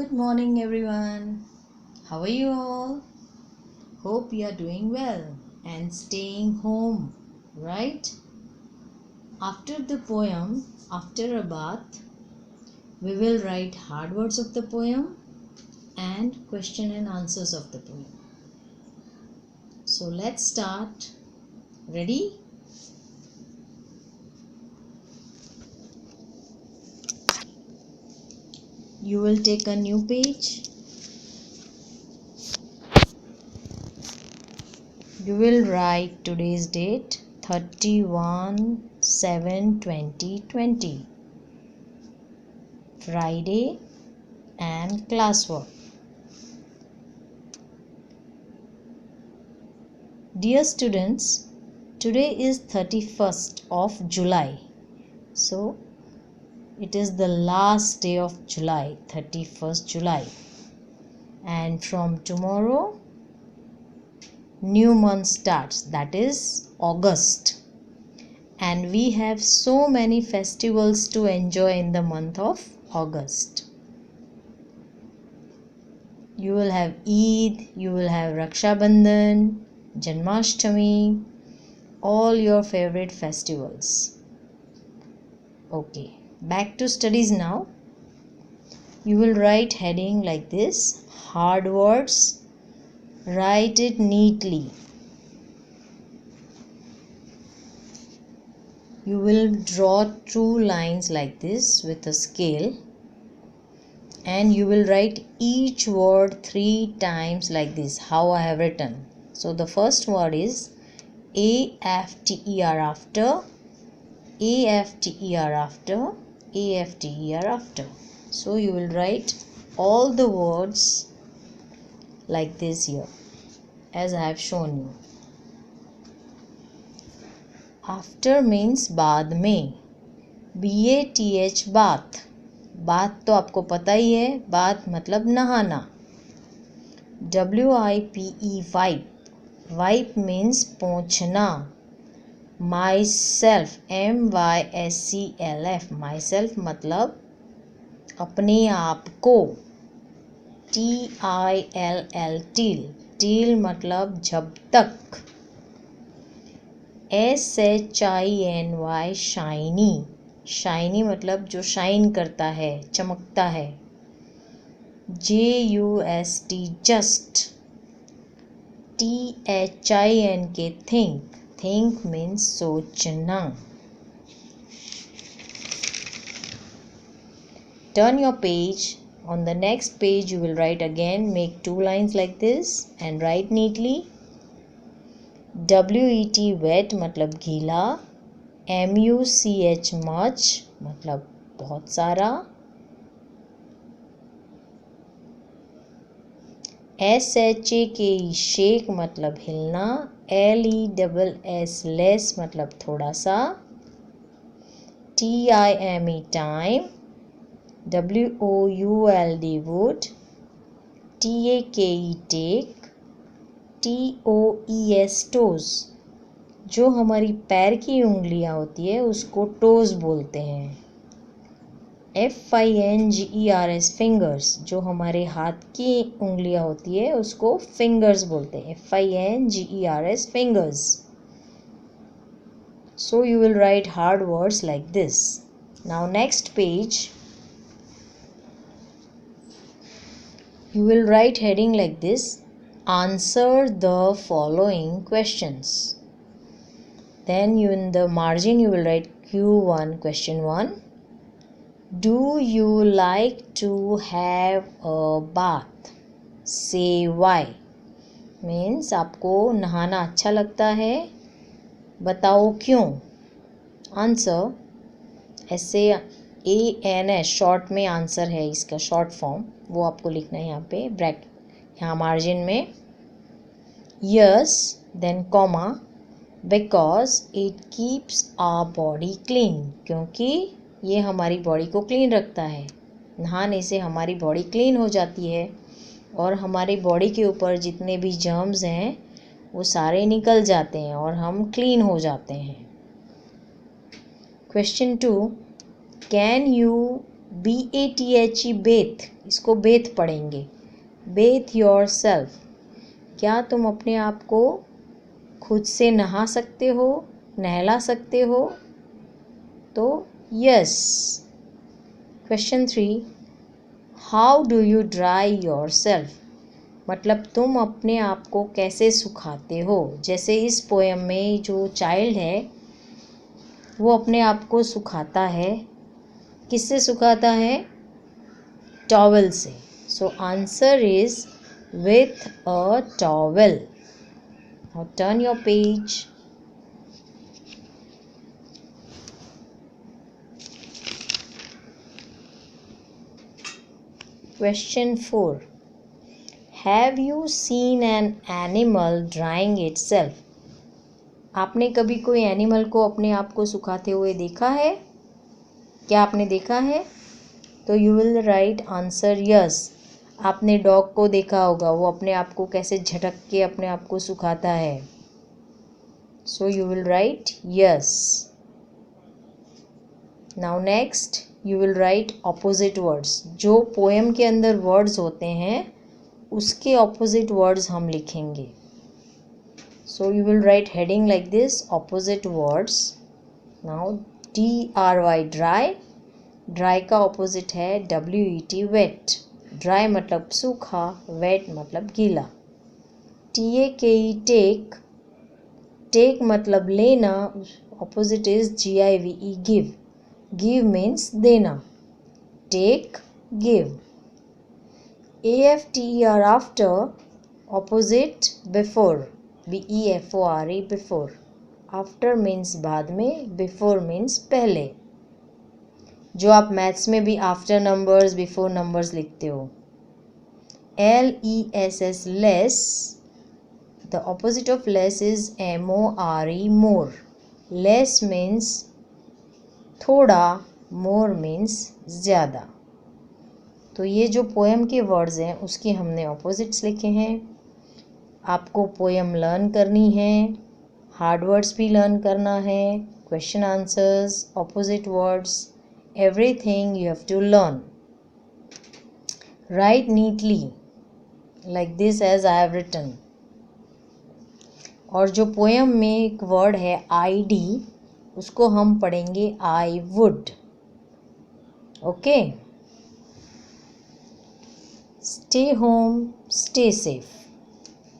Good morning, everyone. How are you all? Hope you are doing well and staying home, right? After the poem, after a bath, we will write hard words of the poem and question and answers of the poem. So let's start. Ready? You will take a new page. You will write today's date 31/7/2020, Friday, and classwork. Dear students, today is 31st of July. So it is the last day of July, 31st July. And from tomorrow, new month starts, that is August. And we have so many festivals to enjoy in the month of August. You will have Eid, you will have Raksha Bandhan, Janmashtami, all your favorite festivals. Okay, back to studies now. You will write heading like this, hard words. Write it neatly. You will draw 2 lines like this with a scale, and you will write each word 3 times like this, how I have written. So the first word is AFTER after, AFTER after, AFTER after. So you will write all the words like this here, as I have shown you. After means बाद में, BATH bath. Bath तो आपको पता ही है, bath मतलब नहाना. WIPE wipe. Wipe means पोंछना. Myself MYSELF. Myself मतलब अपने आप को. TILL till. till मतलब जब तक. SHINY shiny. shiny मतलब जो शाइन करता है, चमकता है. JUST just. THINK think. think means सोचना. Turn your page. On the next page you will write again, make 2 lines like this and write neatly. WET wet मतलब गीला. MUCH much मतलब बहुत सारा. SHAKE shake मतलब हिलना. LESS less मतलब थोड़ा सा. TIME time. WOULD wood. TAKE take. TOES toes. जो हमारी पैर की उंगलियां होती है उसको टोज बोलते हैं. FINGERS fingers. जो हमारे हाथ की उंगलियां होती है उसको फिंगर्स बोलते हैं. FINGERS fingers. So you will write hard words like this. Now next page. You will write heading like this. Answer the following questions. Then you in the margin you will write Q1 question 1. Do you like to have a bath? Say why. Means आपको नहाना अच्छा लगता है, बताओ क्यों. Answer SAANS short में answer है, इसका शॉर्ट फॉर्म वो आपको लिखना है यहाँ पे ब्रैकेट, यहाँ मार्जिन में. Yes, then comma, because it keeps our body clean. क्योंकि ये हमारी बॉडी को क्लीन रखता है. नहाने से हमारी बॉडी क्लीन हो जाती है और हमारी बॉडी के ऊपर जितने भी जर्म्स हैं वो सारे निकल जाते हैं और हम क्लीन हो जाते हैं. Question 2. Can you BATHE Beth, इसको बेथ पढ़ेंगे, बेथ योर सेल्फ। क्या तुम अपने आप को खुद से नहा सकते हो, नहला सकते हो? तो yes. Question 3, how do you dry your self, मतलब तुम अपने आप को कैसे सुखाते हो। जैसे इस पोएम में जो चाइल्ड है वो अपने आप को सुखाता है, किससे सुखाता है? टॉवल से। So answer is with a towel. Now turn your page. Question 4, Have you seen an animal drying itself? आपने कभी कोई एनिमल को अपने आप को सुखाते हुए देखा है? क्या आपने देखा है? तो you will write answer yes. आपने डॉग को देखा होगा, वो अपने आप को कैसे झटक के अपने आप को सुखाता है। So you will write yes. Now next you will write opposite words. जो पोएम के अंदर वर्ड्स होते हैं उसके ऑपोजिट वर्ड्स हम लिखेंगे। So you will write heading like this, opposite words. Now DRY dry, dry का ऑपोजिट है WET वेट। ड्राई मतलब सूखा, वेट मतलब गीला। TAKE टेक, टेक मतलब लेना, opposite is GIVE give. Give means देना, take give. AFTER after, opposite before, BEFORE before. After means बाद में, बिफोर मीन्स पहले। जो आप मैथ्स में भी आफ्टर नंबर्स बिफोर नंबर्स लिखते हो। LESS less, the opposite of less is MORE more. Less means थोड़ा, मोर मीन्स ज़्यादा। तो ये जो पोएम के वर्ड्स हैं उसके हमने ऑपोजिट्स लिखे हैं। आपको पोएम लर्न करनी है, हार्ड वर्ड्स भी लर्न करना है, question answers, opposite words, everything you have to learn. Write neatly like this as I have written. और जो पोएम में एक वर्ड है ID, उसको हम पढ़ेंगे I would. Okay, stay home, stay safe.